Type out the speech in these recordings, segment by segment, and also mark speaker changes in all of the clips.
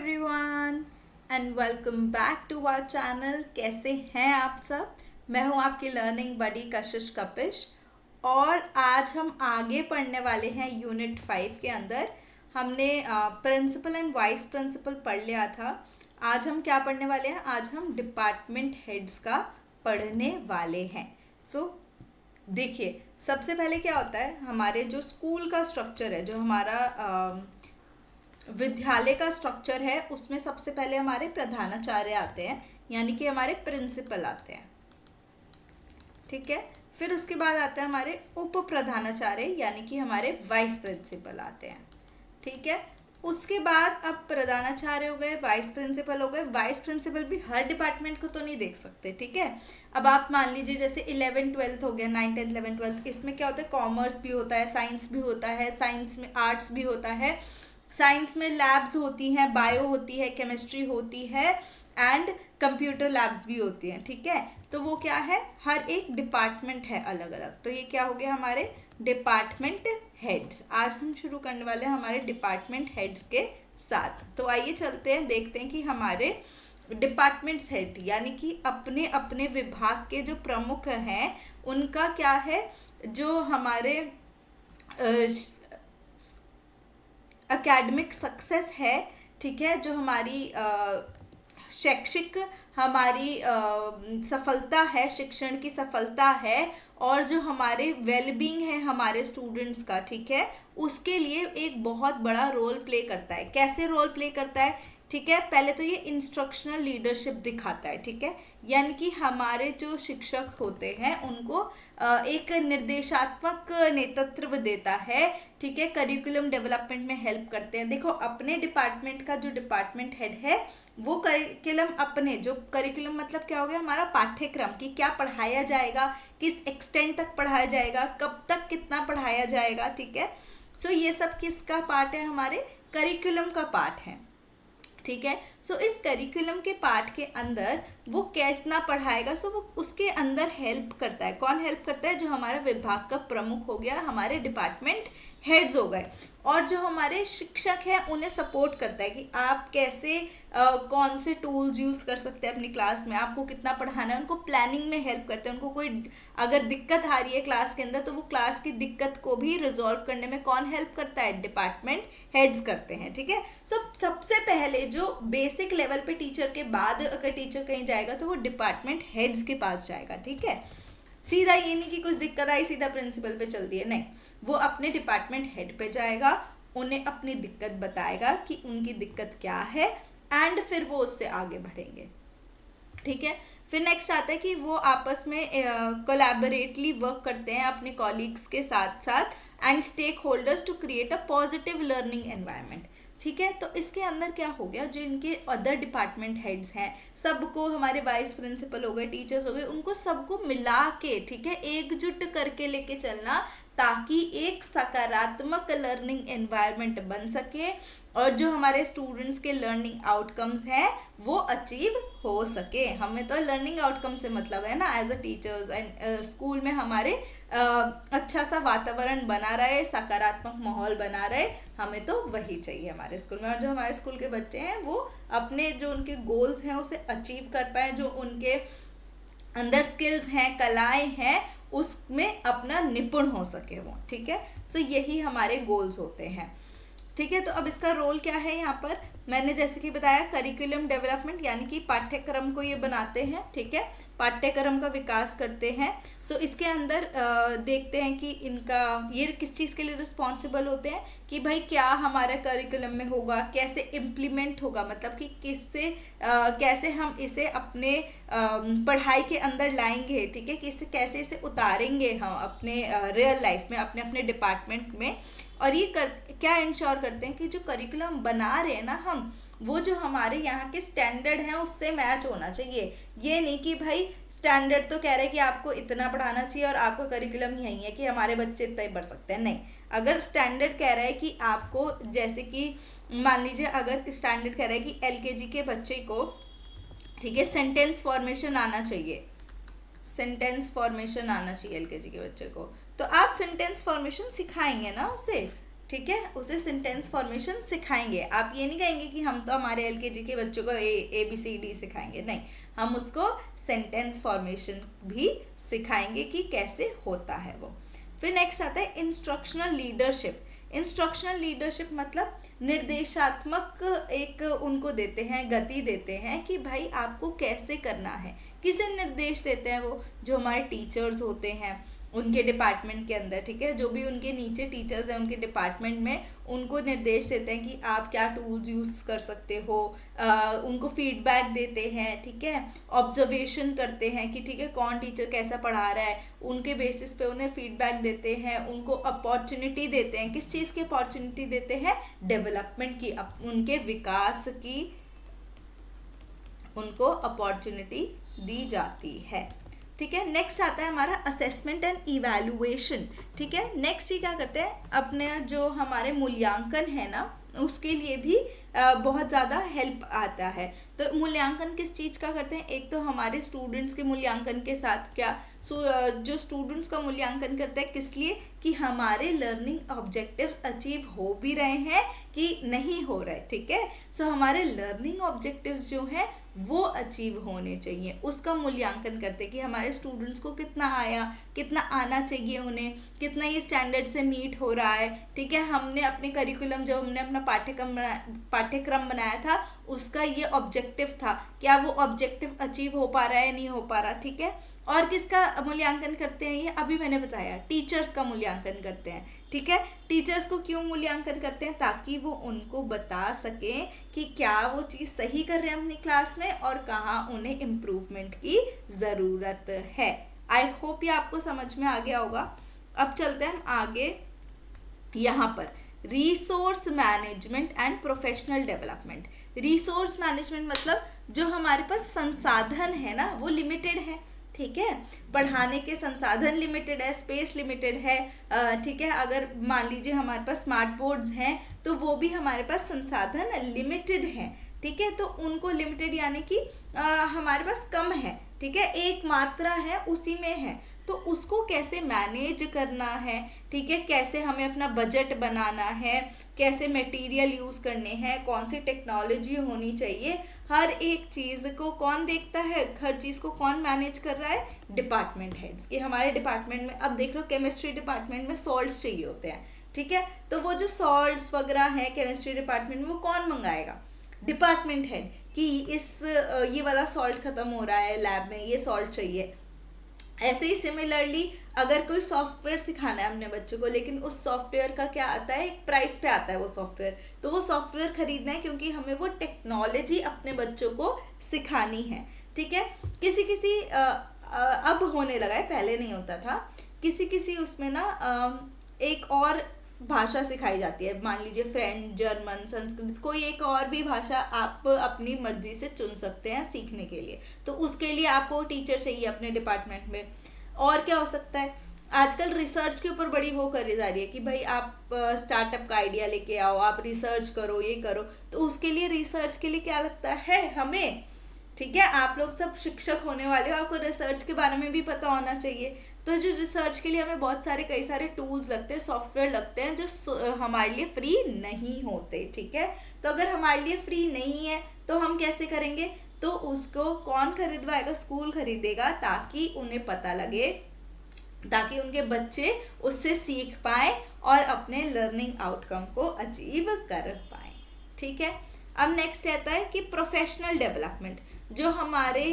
Speaker 1: Everyone and welcome back to our channel. कैसे हैं आप सब? मैं हूं आपकी लर्निंग बडी कशिश कपिश और आज हम आगे पढ़ने वाले हैं यूनिट 5 के अंदर। हमने प्रिंसिपल एंड वाइस प्रिंसिपल पढ़ लिया था। आज हम क्या पढ़ने वाले हैं? आज हम डिपार्टमेंट हेड्स का पढ़ने वाले हैं। देखिए, सबसे पहले क्या होता है, हमारे जो स्कूल का स्ट्रक्चर है, जो हमारा विद्यालय का स्ट्रक्चर है, उसमें सबसे पहले हमारे प्रधानाचार्य आते हैं, यानी कि हमारे प्रिंसिपल आते हैं। ठीक है, फिर उसके बाद आते हैं हमारे उप प्रधानाचार्य, यानी कि हमारे वाइस प्रिंसिपल आते हैं। ठीक है, उसके बाद अब प्रधानाचार्य हो गए, वाइस प्रिंसिपल हो गए। वाइस प्रिंसिपल भी हर डिपार्टमेंट को तो नहीं देख सकते। ठीक है, अब आप मान लीजिए जैसे 11 12 हो गया, 9 10 11 12, इसमें क्या होता है, कॉमर्स भी होता है, साइंस भी होता है, साइंस में आर्ट्स भी होता है, साइंस में लैब्स होती हैं, बायो होती है, केमिस्ट्री होती है एंड कंप्यूटर लैब्स भी होती हैं। ठीक है, तो वो क्या है, हर एक डिपार्टमेंट है अलग अलग। तो ये क्या हो गया, हमारे डिपार्टमेंट हेड्स। आज हम शुरू करने वाले हैं हमारे डिपार्टमेंट हेड्स के साथ। तो आइए चलते हैं, देखते हैं कि हमारे डिपार्टमेंट्स हेड यानी कि अपने अपने विभाग के जो प्रमुख हैं उनका क्या है, जो हमारे एकेडमिक सक्सेस है। ठीक है, जो हमारी शैक्षिक हमारी सफलता है, शिक्षण की सफलता है, और जो हमारे वेलबींग है हमारे स्टूडेंट्स का, ठीक है, उसके लिए एक बहुत बड़ा रोल प्ले करता है। कैसे रोल प्ले करता है? ठीक है, पहले तो ये इंस्ट्रक्शनल लीडरशिप दिखाता है। ठीक है, यानी कि हमारे जो शिक्षक होते हैं उनको एक निर्देशात्मक नेतृत्व देता है। ठीक है, करिकुलम डेवलपमेंट में हेल्प करते हैं। देखो, अपने डिपार्टमेंट का जो डिपार्टमेंट हेड है वो करिकुलम, अपने जो करिकुलम मतलब क्या हो गया, हमारा पाठ्यक्रम कि क्या पढ़ाया जाएगा, किस एक्सटेंट तक पढ़ाया जाएगा, कब तक कितना पढ़ाया जाएगा। ठीक है, सो ये सब किसका पार्ट है, हमारे करिकुलम का पार्ट है। ठीक है, सो इस करिकुलम के पार्ट के अंदर वो कितना पढ़ाएगा, सो वो उसके अंदर हेल्प करता है। कौन हेल्प करता है? जो हमारा विभाग का प्रमुख हो गया, हमारे डिपार्टमेंट हेड्स हो गए, और जो हमारे शिक्षक हैं उन्हें सपोर्ट करता है कि आप कैसे कौन से टूल्स यूज़ कर सकते हैं अपनी क्लास में, आपको कितना पढ़ाना है। उनको प्लानिंग में हेल्प करते हैं। उनको कोई अगर दिक्कत आ रही है क्लास के अंदर, तो वो क्लास की दिक्कत को भी रिजॉल्व करने में कौन हेल्प करता है? डिपार्टमेंट हेड्स करते हैं। ठीक है, सो सबसे पहले जो बेसिक लेवल पे टीचर के बाद अगर टीचर कहीं जाएगा तो वो डिपार्टमेंट हेड्स के पास जाएगा। ठीक है, सीधा ये नहीं कि कुछ दिक्कत आई सीधा प्रिंसिपल पे चल दिए, नहीं, वो अपने डिपार्टमेंट हेड पे जाएगा, उन्हें अपनी दिक्कत बताएगा कि उनकी दिक्कत क्या है, एंड फिर वो उससे आगे बढ़ेंगे। ठीक है, फिर नेक्स्ट आता है कि वो आपस में कोलैबोरेटली वर्क करते हैं अपने कॉलीग्स के साथ साथ and stakeholders to create a positive learning environment. ठीक है, तो इसके अंदर क्या हो गया, जो इनके अदर डिपार्टमेंट हेड्स हैं, सबको, हमारे वाइस प्रिंसिपल हो गए, टीचर्स हो गए, उनको सबको मिला के, ठीक है, एकजुट करके लेके चलना, ताकि एक सकारात्मक लर्निंग एनवायरनमेंट बन सके और जो हमारे स्टूडेंट्स के लर्निंग आउटकम्स हैं वो अचीव हो सके। हमें तो लर्निंग आउटकम से मतलब है ना, as a teachers and school में हमारे अच्छा सा वातावरण बना रहे, सकारात्मक माहौल बना रहे, हमें तो वही चाहिए हमारे स्कूल में। और जो हमारे स्कूल के बच्चे हैं वो अपने जो उनके गोल्स हैं उसे अचीव कर पाए, जो उनके अंदर स्किल्स हैं, कलाएं हैं, उसमें अपना निपुण हो सके वो। ठीक है, सो यही हमारे गोल्स होते हैं। ठीक है, तो अब इसका रोल क्या है यहाँ पर, मैंने जैसे कि बताया, करिकुलम डेवलपमेंट यानी कि पाठ्यक्रम को ये बनाते हैं। ठीक है, पाठ्यक्रम का विकास करते हैं। सो इसके अंदर देखते हैं कि इनका ये किस चीज़ के लिए रिस्पॉन्सिबल होते हैं, कि भाई क्या हमारा करिकुलम में होगा, कैसे इम्प्लीमेंट होगा, मतलब कि किससे कैसे हम इसे अपने पढ़ाई के अंदर लाएंगे। ठीक है, किससे कैसे इसे उतारेंगे हम अपने रियल लाइफ में, अपने अपने डिपार्टमेंट में। और ये क्या इंश्योर करते हैं कि जो करिकुलम बना रहे हैं ना हम, वो जो हमारे यहाँ के स्टैंडर्ड हैं उससे मैच होना चाहिए। ये नहीं कि भाई स्टैंडर्ड तो कह रहे हैं कि आपको इतना पढ़ाना चाहिए और आपका करिकुलम यही है कि हमारे बच्चे इतना ही पढ़ सकते हैं, नहीं। अगर स्टैंडर्ड कह रहा है कि आपको, जैसे कि मान लीजिए अगर स्टैंडर्ड कह रहा है कि LKG के बच्चे को, ठीक है, सेंटेंस फॉर्मेशन आना चाहिए, सेंटेंस फॉर्मेशन आना चाहिए LKG के बच्चे को, तो आप सेंटेंस फॉर्मेशन सिखाएंगे ना उसे। ठीक है, उसे सेंटेंस फॉर्मेशन सिखाएंगे। आप ये नहीं कहेंगे कि हम तो हमारे LKG के बच्चों को ABCD सिखाएंगे, नहीं, हम उसको सेंटेंस फॉर्मेशन भी सिखाएंगे कि कैसे होता है वो। फिर नेक्स्ट आता है इंस्ट्रक्शनल लीडरशिप। इंस्ट्रक्शनल लीडरशिप मतलब निर्देशात्मक एक उनको देते हैं, गति देते हैं कि भाई आपको कैसे करना है। किसे निर्देश देते हैं वो? जो हमारे टीचर्स होते हैं उनके डिपार्टमेंट के अंदर, ठीक है, जो भी उनके नीचे टीचर्स हैं उनके डिपार्टमेंट में, उनको निर्देश देते हैं कि आप क्या टूल्स यूज़ कर सकते हो, उनको फीडबैक देते हैं, ठीक है, ऑब्जर्वेशन करते हैं कि ठीक है कौन टीचर कैसा पढ़ा रहा है, उनके बेसिस पे उन्हें फीडबैक देते हैं, उनको अपॉर्चुनिटी देते हैं। किस चीज़ की अपॉर्चुनिटी देते हैं? डेवलपमेंट की, उनके विकास की उनको अपॉर्चुनिटी दी जाती है, ठीक है। नेक्स्ट आता है हमारा असेसमेंट एंड इवैल्यूएशन, ठीक है। नेक्स्ट ये क्या करते हैं, अपने जो हमारे मूल्यांकन है ना उसके लिए भी बहुत ज़्यादा हेल्प आता है। तो मूल्यांकन किस चीज़ का करते हैं? एक तो हमारे स्टूडेंट्स के मूल्यांकन के साथ क्या, जो स्टूडेंट्स का मूल्यांकन करते हैं किस लिए, कि हमारे लर्निंग ऑब्जेक्टिव्स अचीव हो भी रहे हैं कि नहीं हो रहे, ठीक है। सो हमारे लर्निंग ऑब्जेक्टिव्स जो हैं वो अचीव होने चाहिए, उसका मूल्यांकन करते कि हमारे स्टूडेंट्स को कितना आया, कितना आना चाहिए उन्हें, कितना ये स्टैंडर्ड से मीट हो रहा है, ठीक है। हमने अपने करिकुलम, जब हमने अपना पाठ्यक्रम बनाया था उसका ये ऑब्जेक्टिव था, क्या वो ऑब्जेक्टिव अचीव हो पा रहा है, नहीं हो पा रहा, ठीक है। और किसका मूल्यांकन करते हैं? ये अभी मैंने बताया, टीचर्स का मूल्यांकन करते हैं, ठीक है। टीचर्स को क्यों मूल्यांकन करते हैं? ताकि वो उनको बता सकें कि क्या वो चीज़ सही कर रहे हैं अपनी क्लास में और कहाँ उन्हें इम्प्रूवमेंट की ज़रूरत है। आई होप ये आपको समझ में आ गया होगा। अब चलते हैं हम आगे, यहाँ पर resource management and professional development. Resource management मतलब जो हमारे पास संसाधन है ना वो लिमिटेड है, ठीक है, पढ़ाने के संसाधन लिमिटेड है, स्पेस लिमिटेड है, ठीक है। अगर मान लीजिए हमारे पास स्मार्ट बोर्ड्स हैं तो वो भी हमारे पास संसाधन लिमिटेड हैं, ठीक है। तो उनको लिमिटेड यानी कि हमारे पास कम है, ठीक है, एक मात्रा है उसी में है, तो उसको कैसे मैनेज करना है, ठीक है, कैसे हमें अपना बजट बनाना है, कैसे मटेरियल यूज़ करने हैं, कौन सी टेक्नोलॉजी होनी चाहिए, हर एक चीज़ को कौन देखता है, हर चीज़ को कौन मैनेज कर रहा है? Department heads. कि हमारे डिपार्टमेंट में, अब देख लो केमिस्ट्री डिपार्टमेंट में सॉल्ट्स चाहिए होते हैं, ठीक है, तो वो जो सॉल्ट्स वगैरह हैं केमिस्ट्री डिपार्टमेंट में वो कौन मंगाएगा? डिपार्टमेंट हेड, कि ये वाला सॉल्ट ख़त्म हो रहा है लैब में, ये सॉल्ट चाहिए। ऐसे ही सिमिलरली अगर कोई सॉफ्टवेयर सिखाना है अपने बच्चों को, लेकिन उस सॉफ्टवेयर का क्या आता है, एक प्राइस पे आता है वो सॉफ्टवेयर, तो वो सॉफ्टवेयर खरीदना है क्योंकि हमें वो टेक्नोलॉजी अपने बच्चों को सिखानी है, ठीक है। किसी अब होने लगा है, पहले नहीं होता था, किसी उसमें ना एक और भाषा सिखाई जाती है, मान लीजिए फ्रेंच, जर्मन, संस्कृत, कोई एक और भी भाषा आप अपनी मर्जी से चुन सकते हैं सीखने के लिए। तो उसके लिए आपको टीचर चाहिए अपने डिपार्टमेंट में। और क्या हो सकता है, आजकल रिसर्च के ऊपर बड़ी वो करी जा रही है कि भाई आप स्टार्टअप का आइडिया लेके आओ, आप रिसर्च करो, ये करो, तो उसके लिए रिसर्च के लिए क्या लगता है हमें, ठीक है, आप लोग सब शिक्षक होने वाले हो, आपको रिसर्च के बारे में भी पता होना चाहिए। तो जो रिसर्च के लिए हमें बहुत सारे कई सारे टूल्स लगते हैं, सॉफ्टवेयर लगते हैं जो हमारे लिए फ्री नहीं होते, ठीक है। तो अगर हमारे लिए फ्री नहीं है तो हम कैसे करेंगे? तो उसको कौन खरीदवाएगा? स्कूल खरीदेगा, ताकि उन्हें पता लगे, ताकि उनके बच्चे उससे सीख पाए और अपने लर्निंग आउटकम को अचीव कर पाए, ठीक है। अब नेक्स्ट आता है कि प्रोफेशनल डेवलपमेंट, जो हमारे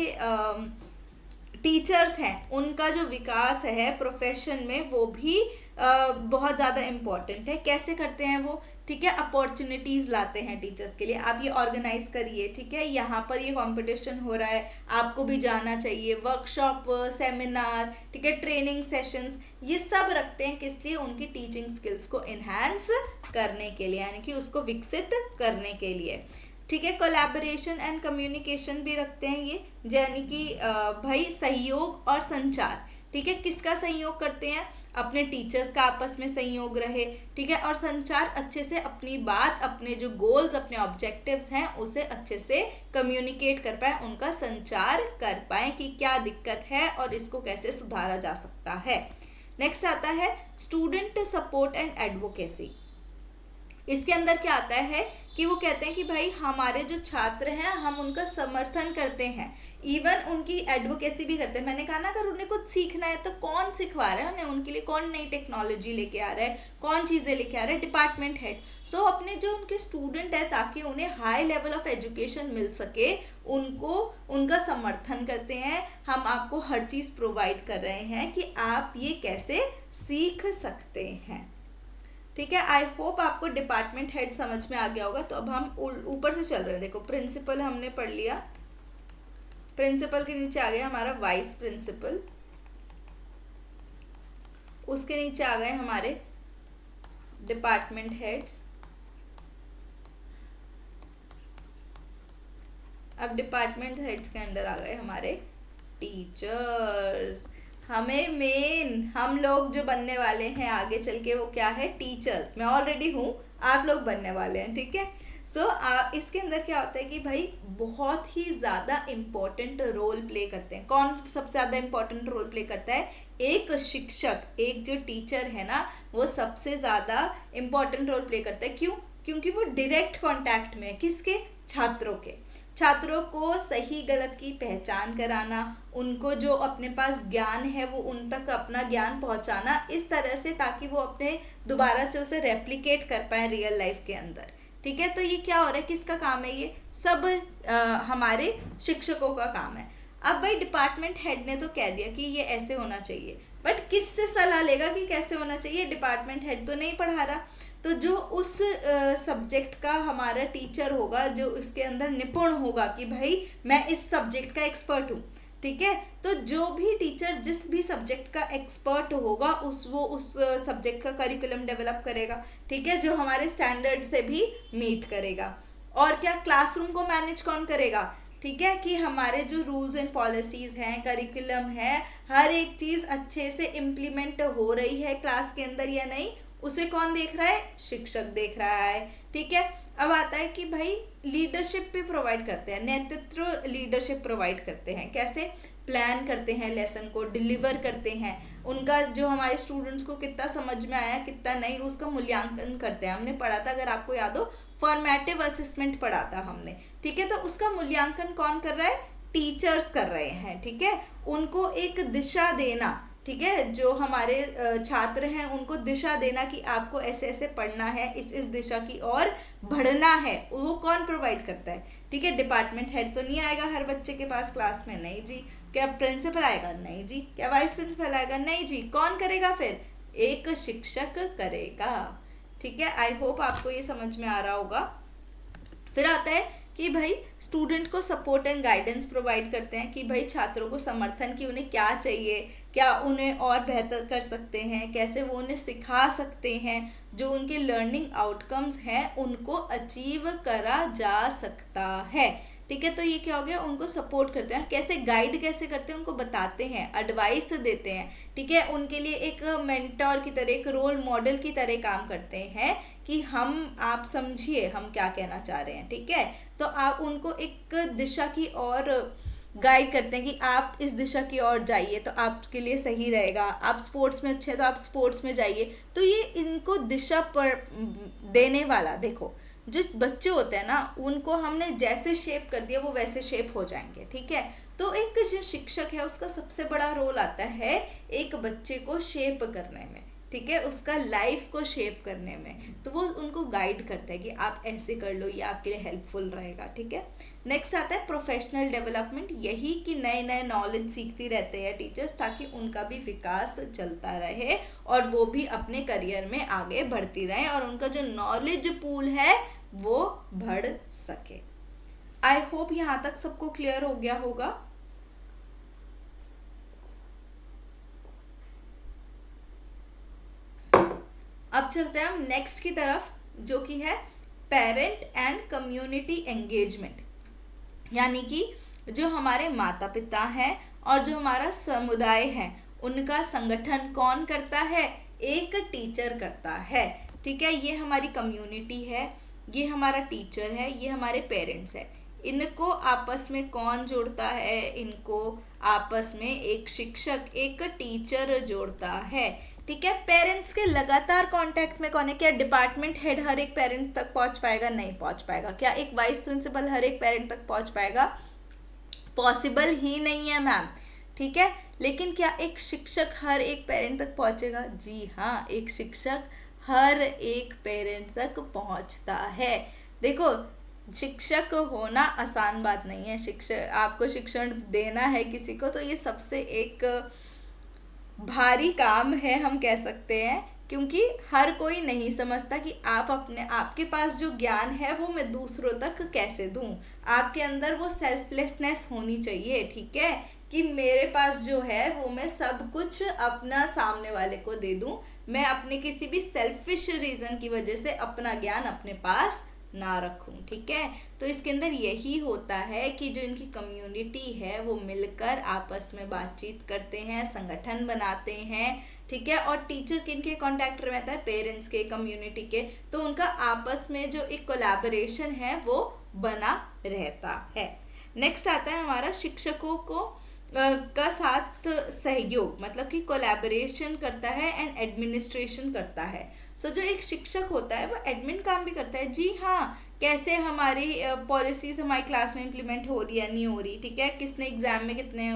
Speaker 1: टीचर्स हैं उनका जो विकास है प्रोफेशन में वो भी बहुत ज़्यादा इम्पॉर्टेंट है। कैसे करते हैं वो, ठीक है, अपॉर्चुनिटीज़ लाते हैं टीचर्स के लिए, आप ये ऑर्गेनाइज करिए, ठीक है, यहाँ पर ये कंपटीशन हो रहा है, आपको भी जाना चाहिए, वर्कशॉप, सेमिनार, ठीक है, ट्रेनिंग सेशंस, ये सब रखते हैं किस लिए? उनकी टीचिंग स्किल्स को इन्हांस करने के लिए, यानी कि उसको विकसित करने के लिए, ठीक है। कोलैबोरेशन एंड कम्युनिकेशन भी रखते हैं ये, यानी कि भाई सहयोग और संचार, ठीक है, किसका सहयोग करते हैं? अपने टीचर्स का आपस में सहयोग रहे, ठीक है, और संचार अच्छे से अपनी बात, अपने जो गोल्स, अपने ऑब्जेक्टिव्स हैं उसे अच्छे से कम्युनिकेट कर पाए, उनका संचार कर पाए कि क्या दिक्कत है और इसको कैसे सुधारा जा सकता है। नेक्स्ट आता है स्टूडेंट सपोर्ट एंड एडवोकेसी, इसके अंदर क्या आता है कि वो कहते हैं कि भाई हमारे जो छात्र हैं हम उनका समर्थन करते हैं, इवन उनकी एडवोकेसी भी करते हैं। मैंने कहा ना, अगर उन्हें कुछ सीखना है तो कौन सिखवा रहा है उन्हें, उनके लिए कौन नई टेक्नोलॉजी लेके आ रहा है, कौन चीज़ें लेके आ रहा है, डिपार्टमेंट हेड। सो अपने जो उनके स्टूडेंट है, ताकि उन्हें हाई लेवल ऑफ एजुकेशन मिल सके, उनको उनका समर्थन करते हैं। हम आपको हर चीज़ प्रोवाइड कर रहे हैं कि आप ये कैसे सीख सकते हैं। ठीक है, आई होप आपको डिपार्टमेंट हेड समझ में आ गया होगा। तो अब हम ऊपर से चल रहे हैं। देखो, प्रिंसिपल हमने पढ़ लिया, प्रिंसिपल के नीचे आ गया हमारा वाइस प्रिंसिपल, उसके नीचे आ गए हमारे डिपार्टमेंट हेड्स। अब डिपार्टमेंट हेड्स के अंडर आ गए हमारे टीचर्स। हम लोग जो बनने वाले हैं आगे चल के, वो क्या है, टीचर्स। मैं ऑलरेडी हूँ, आप लोग बनने वाले हैं। ठीक है, सो इसके अंदर क्या होता है कि भाई बहुत ही ज़्यादा इम्पोर्टेंट रोल प्ले करते हैं। कौन सबसे ज़्यादा इम्पोर्टेंट रोल प्ले करता है? एक शिक्षक, एक जो टीचर है ना, वो सबसे ज़्यादा इम्पोर्टेंट रोल प्ले करता है। क्यों? क्योंकि वो डायरेक्ट कांटेक्ट में है, किसके? छात्रों के। छात्रों को सही गलत की पहचान कराना, उनको जो अपने पास ज्ञान है वो उन तक अपना ज्ञान पहुंचाना इस तरह से, ताकि वो अपने दोबारा से उसे रेप्लिकेट कर पाए रियल लाइफ के अंदर। ठीक है, तो ये क्या हो रहा है, किसका काम है? ये सब हमारे शिक्षकों का काम है। अब भाई डिपार्टमेंट हेड ने तो कह दिया कि ये ऐसे होना चाहिए, बट किससे सलाह लेगा कि कैसे होना चाहिए? डिपार्टमेंट हेड तो नहीं पढ़ा रहा। तो जो उस सब्जेक्ट का हमारा टीचर होगा, जो उसके अंदर निपुण होगा कि भाई मैं इस सब्जेक्ट का एक्सपर्ट हूँ। ठीक है, तो जो भी टीचर जिस भी सब्जेक्ट का एक्सपर्ट होगा वो उस सब्जेक्ट का करिकुलम डेवलप करेगा। ठीक है, जो हमारे स्टैंडर्ड से भी मीट करेगा। और क्या, क्लासरूम को मैनेज कौन करेगा? ठीक है, कि हमारे जो रूल्स एंड पॉलिसीज हैं, करिकुलम है, हर एक चीज़ अच्छे से इम्प्लीमेंट हो रही है क्लास के अंदर या नहीं, उसे कौन देख रहा है? शिक्षक देख रहा है। ठीक है, अब आता है कि भाई लीडरशिप भी प्रोवाइड करते हैं, नेतृत्व लीडरशिप प्रोवाइड करते हैं। कैसे? प्लान करते हैं, लेसन को डिलीवर करते हैं, उनका जो हमारे स्टूडेंट्स को कितना समझ में आया कितना नहीं, उसका मूल्यांकन करते हैं। हमने पढ़ा था, अगर आपको याद हो, फॉर्मेटिव असेसमेंट पढ़ा था हमने। ठीक है, तो उसका मूल्यांकन कौन कर रहा है? टीचर्स कर रहे हैं। ठीक है, उनको एक दिशा देना। ठीक है, जो हमारे छात्र हैं उनको दिशा देना कि आपको ऐसे ऐसे पढ़ना है, इस दिशा की ओर बढ़ना है, वो कौन प्रोवाइड करता है? ठीक है, डिपार्टमेंट हेड तो नहीं आएगा हर बच्चे के पास क्लास में, नहीं जी। क्या प्रिंसिपल आएगा? नहीं जी। क्या वाइस प्रिंसिपल आएगा? नहीं जी। कौन करेगा फिर? एक शिक्षक करेगा। ठीक है, आई होप आपको ये समझ में आ रहा होगा। फिर आता है कि भाई स्टूडेंट को सपोर्ट एंड गाइडेंस प्रोवाइड करते हैं, कि भाई छात्रों को समर्थन, कि उन्हें क्या चाहिए, क्या उन्हें और बेहतर कर सकते हैं, कैसे वो उन्हें सिखा सकते हैं, जो उनके लर्निंग आउटकम्स हैं उनको अचीव करा जा सकता है। ठीक है, तो ये क्या हो गया, उनको सपोर्ट करते हैं। कैसे गाइड कैसे करते हैं, उनको बताते हैं, एडवाइस देते हैं। ठीक है, उनके लिए एक मेंटोर की तरह, एक रोल मॉडल की तरह काम करते हैं कि आप समझिए हम क्या कहना चाह रहे हैं। ठीक है, तो आप उनको एक दिशा की ओर गाइड करते हैं कि आप इस दिशा की ओर जाइए तो आपके लिए सही रहेगा। आप स्पोर्ट्स में अच्छे हैं तो आप स्पोर्ट्स में जाइए। तो ये इनको दिशा पर देने वाला, देखो जो बच्चे होते हैं ना, उनको हमने जैसे शेप कर दिया वो वैसे शेप हो जाएंगे। ठीक है, तो एक जो शिक्षक है उसका सबसे बड़ा रोल आता है एक बच्चे को शेप करने में। ठीक है, उसका लाइफ को शेप करने में। तो वो उनको गाइड करता है कि आप ऐसे कर लो, ये आपके लिए हेल्पफुल रहेगा। ठीक है, नेक्स्ट आता है प्रोफेशनल डेवलपमेंट। यही कि नए नए नॉलेज सीखती रहते हैं टीचर्स, ताकि उनका भी विकास चलता रहे और वो भी अपने करियर में आगे बढ़ती रहें और उनका जो नॉलेज पूल है वो बढ़ सके। आई होप यहाँ तक सबको क्लियर हो गया होगा। अब चलते हैं हम नेक्स्ट की तरफ, जो कि है पेरेंट एंड कम्युनिटी एंगेजमेंट। यानी कि जो हमारे माता पिता हैं और जो हमारा समुदाय है, उनका संगठन कौन करता है? एक टीचर करता है। ठीक है, ये हमारी कम्युनिटी है, ये हमारा टीचर है, ये हमारे पेरेंट्स है। इनको आपस में कौन जोड़ता है? इनको आपस में एक शिक्षक, एक टीचर जोड़ता है। ठीक है। पेरेंट्स के लगातार कांटेक्ट में कौन है? क्या डिपार्टमेंट हेड हर एक पेरेंट तक पहुंच पाएगा? नहीं पहुंच पाएगा। क्या एक वाइस प्रिंसिपल हर एक पेरेंट तक पहुंच पाएगा? पॉसिबल ही नहीं है मैम, ठीक है। लेकिन क्या एक शिक्षक हर एक पेरेंट तक पहुंचेगा? जी हाँ, एक शिक्षक हर एक पेरेंट तक पहुंचता है। देखो, शिक्षक होना आसान बात नहीं है। शिक्षक, आपको शिक्षण देना है किसी को, तो ये सबसे एक भारी काम है हम कह सकते हैं, क्योंकि हर कोई नहीं समझता कि आपके पास जो ज्ञान है वो मैं दूसरों तक कैसे दूं। आपके अंदर वो सेल्फलेसनेस होनी चाहिए, ठीक है, कि मेरे पास जो है वो मैं सब कुछ अपना सामने वाले को दे दूं। मैं अपने किसी भी सेल्फिश रीजन की वजह से अपना ज्ञान अपने पास ना रखूं, ठीक है। तो इसके अंदर यही होता है कि जो इनकी कम्युनिटी है वो मिलकर आपस में बातचीत करते हैं, संगठन बनाते हैं, ठीक है। और टीचर किनके कांटेक्ट में रहता है? पेरेंट्स के, कम्युनिटी के। तो उनका आपस में जो एक कोलैबोरेशन है वो बना रहता है। नेक्स्ट आता है हमारा शिक्षकों को का साथ सहयोग, मतलब कि कोलैबोरेशन करता है एंड एडमिनिस्ट्रेशन करता है। जो एक शिक्षक होता है वो एडमिन काम भी करता है। जी हाँ, कैसे हमारी पॉलिसीज हमारी क्लास में इम्प्लीमेंट हो रही है, नहीं हो रही, ठीक है, किसने एग्जाम में कितने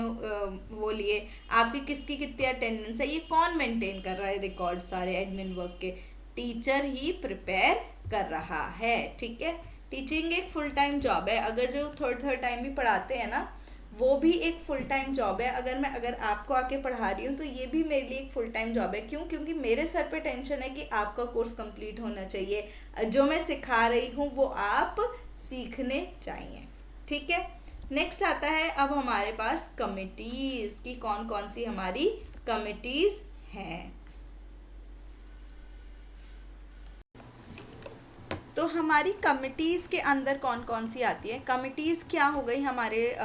Speaker 1: वो लिए, आपकी किसकी कितनी अटेंडेंस है, ये कौन मेंटेन कर रहा है रिकॉर्ड सारे एडमिन वर्क के? टीचर ही प्रिपेयर कर रहा है, ठीक है। टीचिंग एक फुल टाइम जॉब है। अगर जो थर्ड टाइम भी पढ़ाते हैं ना, वो भी एक फुल टाइम जॉब है। अगर आपको आके पढ़ा रही हूँ तो ये भी मेरे लिए एक फुल टाइम जॉब है। क्यों? क्योंकि मेरे सर पे टेंशन है कि आपका कोर्स कंप्लीट होना चाहिए, जो मैं सिखा रही हूँ वो आप सीखने चाहिए, ठीक है। नेक्स्ट आता है अब हमारे पास कमिटीज की, कौन कौन सी हमारी कमिटीज हैं। तो हमारी कमिटीज़ के अंदर कौन कौन सी आती है? कमिटीज़ क्या हो गई हमारे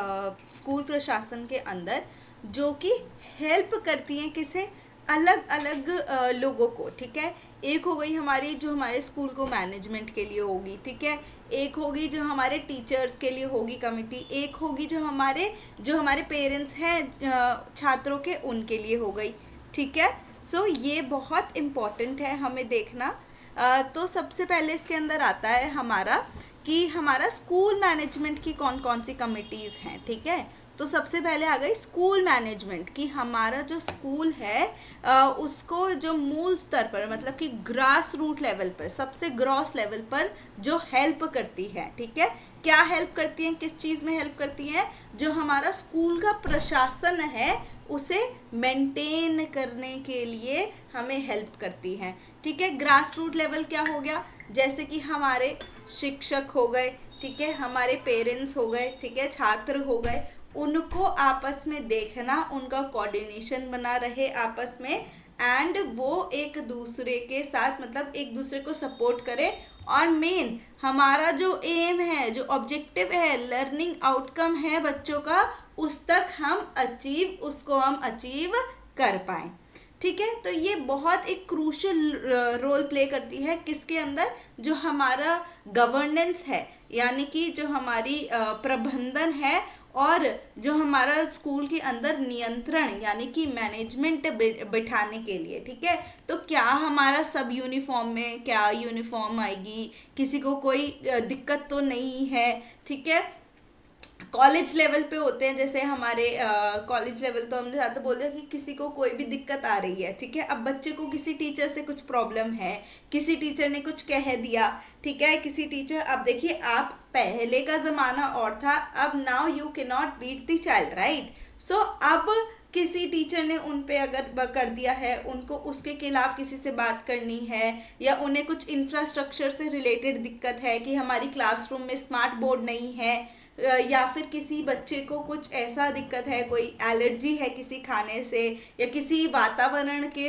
Speaker 1: स्कूल प्रशासन के अंदर, जो कि हेल्प करती हैं किसे? अलग अलग लोगों को, ठीक है। एक हो गई हमारी जो हमारे स्कूल को मैनेजमेंट के लिए होगी, ठीक है। एक होगी जो हमारे टीचर्स के लिए होगी कमिटी। एक होगी जो हमारे पेरेंट्स हैं छात्रों के, उनके लिए हो गई, ठीक है। ये बहुत इम्पॉर्टेंट है हमें देखना। तो सबसे पहले इसके अंदर आता है हमारा स्कूल मैनेजमेंट की कौन कौन सी कमिटीज़ हैं, ठीक है। तो सबसे पहले आ गई स्कूल मैनेजमेंट की। हमारा जो स्कूल है उसको जो मूल स्तर पर, मतलब कि ग्रास रूट लेवल पर, सबसे ग्रॉस लेवल पर जो हेल्प करती है, ठीक है। क्या हेल्प करती हैं? किस चीज़ में हेल्प करती हैं? जो हमारा स्कूल का प्रशासन है उसे मेंटेन करने के लिए हमें हेल्प करती हैं, ठीक है। ग्रास रूट लेवल क्या हो गया? जैसे कि हमारे शिक्षक हो गए, ठीक है, हमारे पेरेंट्स हो गए, ठीक है, छात्र हो गए, उनको आपस में देखना, उनका कोऑर्डिनेशन बना रहे आपस में, एंड वो एक दूसरे के साथ, मतलब एक दूसरे को सपोर्ट करे। और मेन हमारा जो एम है, जो ऑब्जेक्टिव है, लर्निंग आउटकम है बच्चों का, उसको हम अचीव कर पाएँ, ठीक है। तो ये बहुत एक क्रूशियल रोल प्ले करती है किसके अंदर? जो हमारा गवर्नेंस है, यानी कि जो हमारी प्रबंधन है, और जो हमारा स्कूल के अंदर नियंत्रण, यानी कि मैनेजमेंट बिठाने के लिए, ठीक है। तो क्या हमारा सब यूनिफॉर्म में, क्या यूनिफॉर्म आएगी, किसी को कोई दिक्कत तो नहीं है, ठीक है। कॉलेज लेवल पे होते हैं, जैसे हमारे कॉलेज लेवल तो हमने ज़्यादा बोल दिया कि किसी को कोई भी दिक्कत आ रही है, ठीक है। अब बच्चे को किसी टीचर से कुछ प्रॉब्लम है, किसी टीचर ने कुछ कह दिया, ठीक है, किसी टीचर, अब देखिए आप, पहले का ज़माना और था, अब now you can not beat the child, right. अब किसी टीचर ने उन पे अगर कर दिया है, उनको उसके खिलाफ किसी से बात करनी है, या उन्हें कुछ इंफ्रास्ट्रक्चर से रिलेटेड दिक्कत है कि हमारी क्लासरूम में स्मार्ट बोर्ड नहीं है, या फिर किसी बच्चे को कुछ ऐसा दिक्कत है, कोई एलर्जी है किसी खाने से या किसी वातावरण के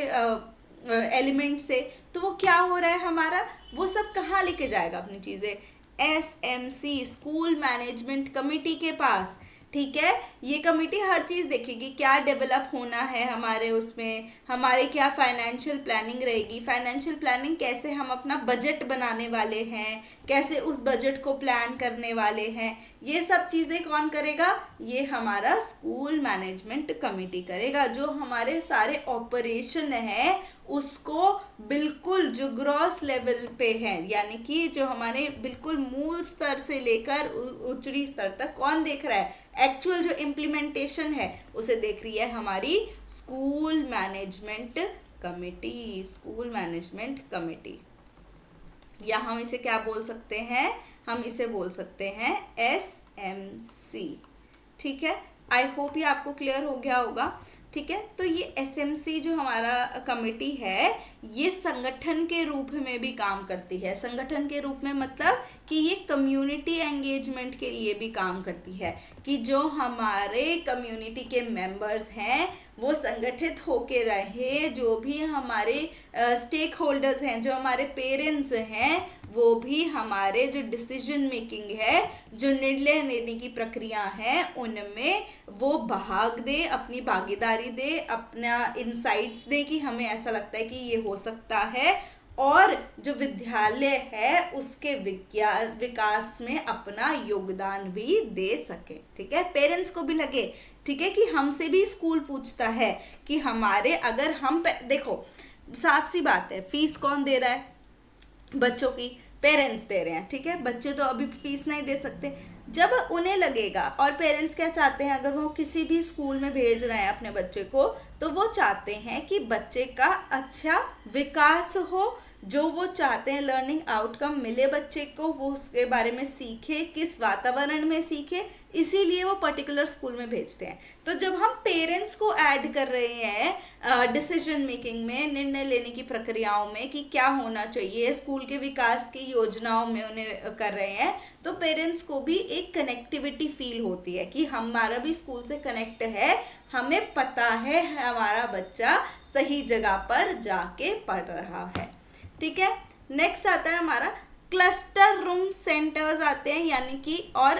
Speaker 1: एलिमेंट से, तो वो क्या हो रहा है हमारा, वो सब कहाँ लेके जाएगा अपनी चीज़ें? SMC, स्कूल मैनेजमेंट कमेटी के पास, ठीक है। ये कमेटी हर चीज़ देखेगी, क्या डेवलप होना है हमारे उसमें, हमारे क्या फाइनेंशियल प्लानिंग रहेगी, फाइनेंशियल प्लानिंग कैसे हम अपना बजट बनाने वाले हैं, कैसे उस बजट को प्लान करने वाले हैं, ये सब चीज़ें कौन करेगा? ये हमारा स्कूल मैनेजमेंट कमेटी करेगा। जो हमारे सारे ऑपरेशन है उसको बिल्कुल जो ग्रॉस लेवल पे है, यानी कि जो हमारे बिल्कुल मूल स्तर से लेकर उच्चरी स्तर तक कौन देख रहा है, एक्चुअल जो इम्प्लीमेंटेशन है उसे देख रही है हमारी school management committee, school management committee, या हम इसे क्या बोल सकते हैं, हम इसे बोल सकते हैं SMC। ठीक है, आई होप ये आपको क्लियर हो गया होगा। ठीक है, तो ये SMC जो हमारा कमेटी है ये संगठन के रूप में भी काम करती है। संगठन के रूप में मतलब कि ये कम्युनिटी एंगेजमेंट के लिए भी काम करती है, कि जो हमारे कम्युनिटी के मेंबर्स हैं वो संगठित होके रहे, जो भी हमारे स्टेक होल्डर्स हैं, जो हमारे पेरेंट्स हैं, वो भी हमारे जो डिसीजन मेकिंग है, जो निर्णय लेने की प्रक्रिया है, उनमें वो भाग दे, अपनी भागीदारी दे, अपना इनसाइट्स दे कि हमें ऐसा लगता है कि ये हो सकता है, और जो विद्यालय है उसके विकास में अपना योगदान भी दे सके। ठीक है, पेरेंट्स को भी लगे, ठीक है, कि हमसे भी स्कूल पूछता है कि हमारे, अगर हम देखो साफ सी बात है, फीस कौन दे रहा है, बच्चों की पेरेंट्स दे रहे हैं। ठीक है, बच्चे तो अभी फीस नहीं दे सकते, जब उन्हें लगेगा, और पेरेंट्स क्या चाहते हैं, अगर वो किसी भी स्कूल में भेज रहे हैं अपने बच्चे को, तो वो चाहते हैं कि बच्चे का अच्छा विकास हो, जो वो चाहते हैं लर्निंग आउटकम मिले बच्चे को, वो उसके बारे में सीखे, किस वातावरण में सीखे, इसीलिए वो पर्टिकुलर स्कूल में भेजते हैं। तो जब हम पेरेंट्स को ऐड कर रहे हैं डिसीजन मेकिंग में, निर्णय लेने की प्रक्रियाओं में कि क्या होना चाहिए, स्कूल के विकास की योजनाओं में उन्हें कर रहे हैं, तो पेरेंट्स को भी एक कनेक्टिविटी फील होती है कि हमारा भी स्कूल से कनेक्ट है, हमें पता है हमारा बच्चा सही जगह पर जाके पढ़ रहा है। ठीक है, नेक्स्ट आता है हमारा क्लस्टर रूम सेंटर्स आते हैं, यानी कि और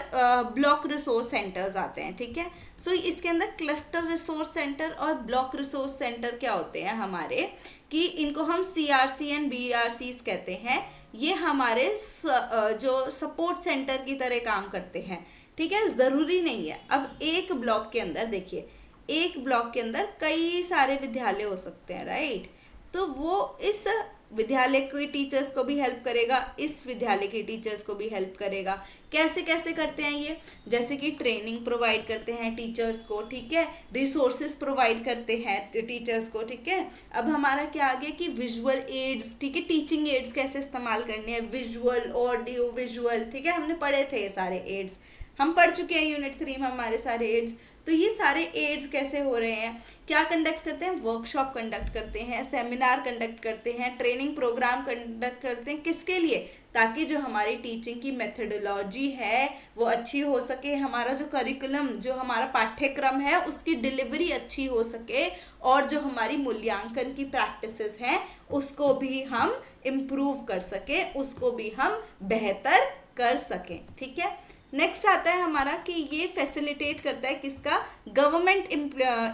Speaker 1: ब्लॉक रिसोर्स सेंटर्स आते हैं। ठीक है, सो इसके अंदर क्लस्टर रिसोर्स सेंटर और ब्लॉक रिसोर्स सेंटर क्या होते हैं हमारे, कि इनको हम CRC एंड BRCs कहते हैं। ये हमारे जो सपोर्ट सेंटर की तरह काम करते हैं। ठीक है, ज़रूरी नहीं है, अब एक ब्लॉक के अंदर देखिए, एक ब्लॉक के अंदर कई सारे विद्यालय हो सकते हैं, राइट, तो वो इस विद्यालय के टीचर्स को भी हेल्प करेगा, इस विद्यालय के टीचर्स को भी हेल्प करेगा। कैसे कैसे करते हैं ये, जैसे कि ट्रेनिंग प्रोवाइड करते हैं टीचर्स को, ठीक है, रिसोर्सेज प्रोवाइड करते हैं टीचर्स को। ठीक है, अब हमारा क्या आ गया कि विजुअल एड्स, ठीक है, टीचिंग एड्स कैसे इस्तेमाल करने हैं, विजुअल, ऑडियो विजुअल, ठीक है, हमने पढ़े थे ये सारे एड्स, हम पढ़ चुके हैं यूनिट 3 में हमारे सारे एड्स। तो ये सारे एड्स कैसे हो रहे हैं, क्या कंडक्ट करते हैं, वर्कशॉप कंडक्ट करते हैं, सेमिनार कंडक्ट करते हैं, ट्रेनिंग प्रोग्राम कंडक्ट करते हैं, किसके लिए, ताकि जो हमारी टीचिंग की मेथडोलॉजी है वो अच्छी हो सके, हमारा जो करिकुलम, जो हमारा पाठ्यक्रम है उसकी डिलीवरी अच्छी हो सके, और जो हमारी मूल्यांकन की प्रैक्टिसेस हैं उसको भी हम इम्प्रूव कर सकें, उसको भी हम बेहतर कर सकें। ठीक है, नेक्स्ट आता है हमारा कि ये फैसिलिटेट करता है किसका, गवर्नमेंट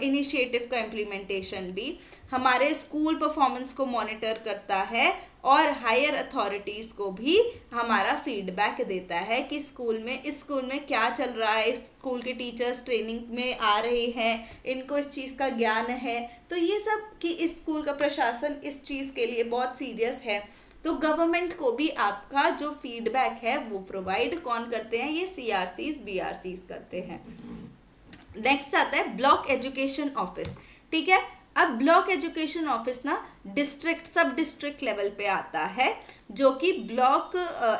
Speaker 1: इनिशिएटिव का इम्प्लीमेंटेशन भी, हमारे स्कूल परफॉर्मेंस को मॉनिटर करता है, और हायर अथॉरिटीज़ को भी हमारा फीडबैक देता है कि स्कूल में, इस स्कूल में क्या चल रहा है, स्कूल के टीचर्स ट्रेनिंग में आ रहे हैं, इनको इस चीज़ का ज्ञान है, तो ये सब कि इस स्कूल का प्रशासन इस चीज़ के लिए बहुत सीरियस है। तो गवर्नमेंट को भी आपका जो फीडबैक है वो प्रोवाइड कौन करते हैं, ये CRCs BRCs करते हैं। नेक्स्ट आता है ब्लॉक एजुकेशन ऑफिस। ठीक है, अब ब्लॉक एजुकेशन ऑफिस ना डिस्ट्रिक्ट, सब डिस्ट्रिक्ट लेवल पे आता है, जो कि ब्लॉक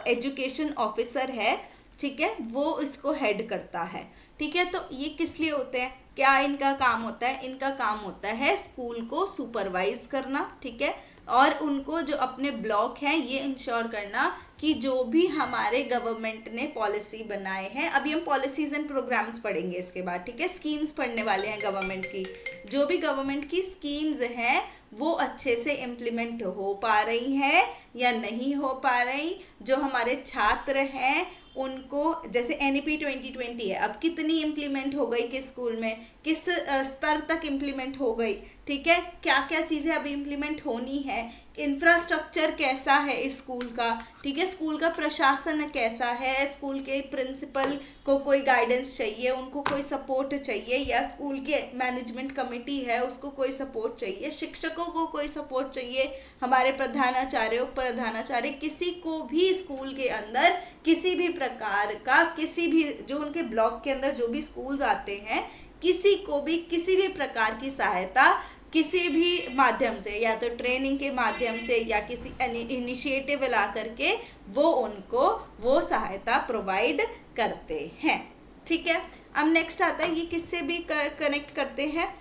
Speaker 1: एजुकेशन ऑफिसर है, ठीक है, वो इसको हेड करता है। ठीक है, तो ये किस लिए होते हैं, क्या इनका काम होता है, इनका काम होता है स्कूल को सुपरवाइज करना, ठीक है, और उनको जो अपने ब्लॉक हैं ये इंश्योर करना कि जो भी हमारे गवर्नमेंट ने पॉलिसी बनाए हैं, अभी हम पॉलिसीज एंड प्रोग्राम्स पढ़ेंगे इसके बाद, ठीक है, स्कीम्स पढ़ने वाले हैं गवर्नमेंट की, जो भी गवर्नमेंट की स्कीम्स हैं वो अच्छे से इम्प्लीमेंट हो पा रही हैं या नहीं हो पा रही, जो हमारे छात्र हैं उनको, जैसे NEP 2020 है, अब कितनी इम्प्लीमेंट हो गई, किस स्कूल में, किस स्तर तक इम्प्लीमेंट हो गई, ठीक है, क्या क्या चीज़ें अभी इम्प्लीमेंट होनी है, इंफ्रास्ट्रक्चर कैसा है इस स्कूल का, ठीक है, स्कूल का प्रशासन कैसा है, स्कूल के प्रिंसिपल को कोई गाइडेंस चाहिए, उनको कोई सपोर्ट चाहिए, या स्कूल के मैनेजमेंट कमेटी है उसको कोई सपोर्ट चाहिए, शिक्षकों को कोई सपोर्ट चाहिए, हमारे प्रधानाचार्य उप प्रधानाचार्य, किसी को भी स्कूल के अंदर किसी भी प्रकार का, किसी भी जो उनके ब्लॉक के अंदर जो भी स्कूल्स आते हैं, किसी को भी किसी भी प्रकार की सहायता किसी भी माध्यम से, या तो ट्रेनिंग के माध्यम से या किसी इनिशिएटिव ला करके वो उनको वो सहायता प्रोवाइड करते हैं। ठीक है, अब नेक्स्ट आता है, ये किससे भी कनेक्ट करते हैं,